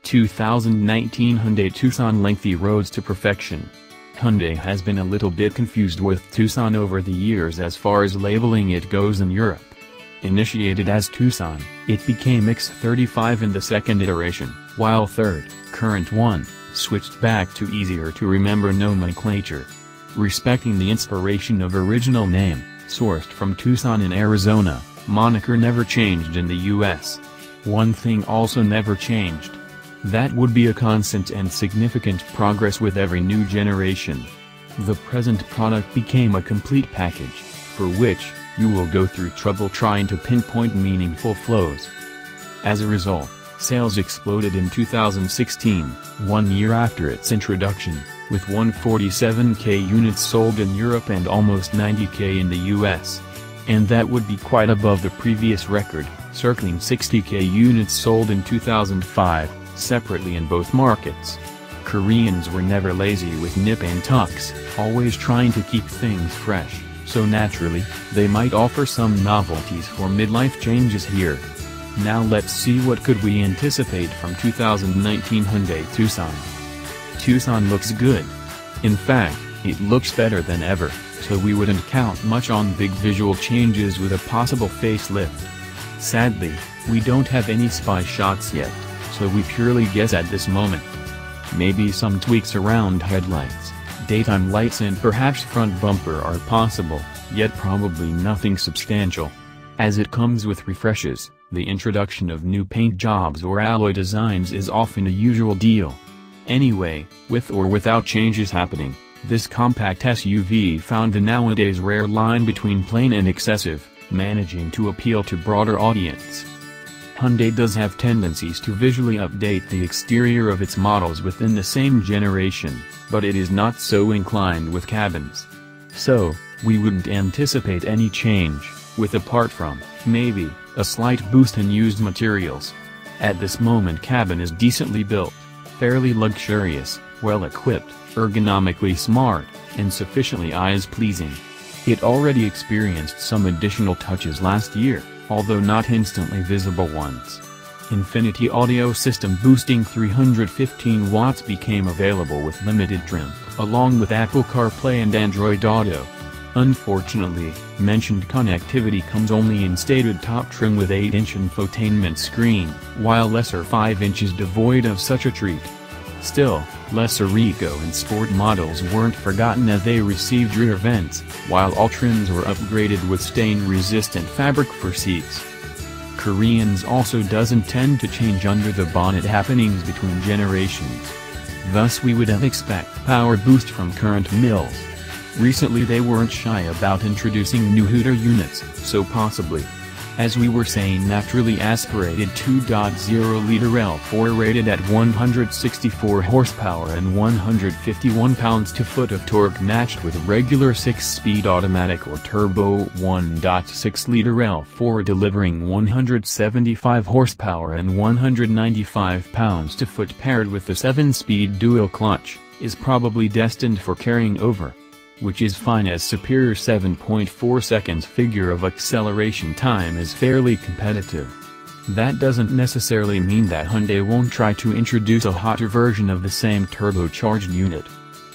2019 Hyundai Tucson. Lengthy roads to perfection. Hyundai has been a little bit confused with Tucson over the years as far as labeling it goes in Europe. Initiated as Tucson, it became X35 in the second iteration, while third, current one, switched back to easier to remember nomenclature. Respecting the inspiration of original name, sourced from Tucson in Arizona, moniker never changed in the US. One thing also never changed. That would be a constant and significant progress with every new generation. The present product became a complete package, for which, you will go through trouble trying to pinpoint meaningful flows. As a result, sales exploded in 2016, 1 year after its introduction, with 147,000 units sold in Europe and almost 90,000 in the US. And that would be quite above the previous record, circling 60,000 units sold in 2005, separately in both markets. Koreans were never lazy with nip and tucks, always trying to keep things fresh, so naturally, they might offer some novelties for midlife changes here. Now let's see what could we anticipate from 2019 Hyundai Tucson. Tucson looks good. In fact, it looks better than ever, so we wouldn't count much on big visual changes with a possible facelift. Sadly, we don't have any spy shots yet, so we purely guess at this moment. Maybe some tweaks around headlights, daytime lights and perhaps front bumper are possible, yet probably nothing substantial. As it comes with refreshes, the introduction of new paint jobs or alloy designs is often a usual deal. Anyway, with or without changes happening, this compact SUV found the nowadays rare line between plain and excessive, managing to appeal to broader audience. Hyundai does have tendencies to visually update the exterior of its models within the same generation, but it is not so inclined with cabins. So, we wouldn't anticipate any change, with apart from, maybe, a slight boost in used materials. At this moment cabin is decently built, fairly luxurious, well-equipped, ergonomically smart, and sufficiently eyes-pleasing. It already experienced some additional touches last year, although not instantly visible ones. Infinity audio system boosting 315 watts became available with limited trim, along with Apple CarPlay and Android Auto. Unfortunately, mentioned connectivity comes only in stated top trim with 8-inch infotainment screen, while lesser 5 inches devoid of such a treat. Still, lesser Eco and Sport models weren't forgotten as they received rear vents, while all trims were upgraded with stain-resistant fabric for seats. Koreans also doesn't tend to change under the bonnet happenings between generations. Thus we would expect power boost from current mills. Recently they weren't shy about introducing new heater units, so possibly, as we were saying, naturally aspirated 2.0-liter L4 rated at 164 horsepower and 151 pounds-to-foot of torque matched with regular 6-speed automatic or turbo 1.6-liter L4 delivering 175 horsepower and 195 pounds-to-foot paired with the 7-speed dual clutch, is probably destined for carrying over. Which is fine as superior 7.4 seconds figure of acceleration time is fairly competitive. That doesn't necessarily mean that Hyundai won't try to introduce a hotter version of the same turbocharged unit.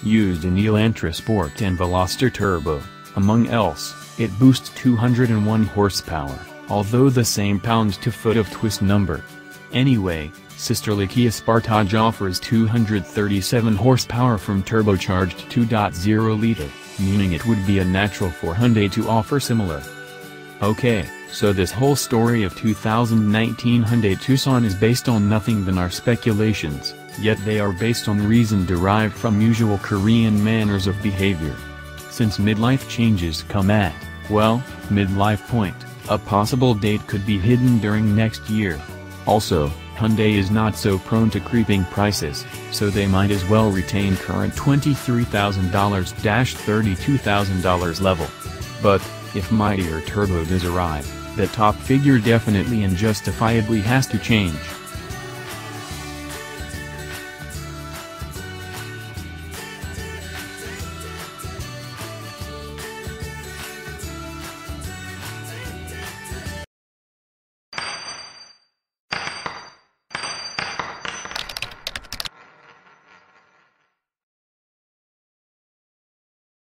Used in Elantra Sport and Veloster Turbo, among else, it boosts 201 horsepower, although the same pounds-to-foot of twist number. Anyway, sisterly Kia Sportage offers 237 horsepower from turbocharged 2.0-liter, meaning it would be a natural for Hyundai to offer similar. Okay, so this whole story of 2019 Hyundai Tucson is based on nothing but our speculations, yet they are based on reason derived from usual Korean manners of behavior. Since midlife changes come at, well, midlife point, a possible date could be hidden during next year. Also, Hyundai is not so prone to creeping prices, so they might as well retain current $23,000-$32,000 level. But, if mightier turbo does arrive, the top figure definitely and justifiably has to change.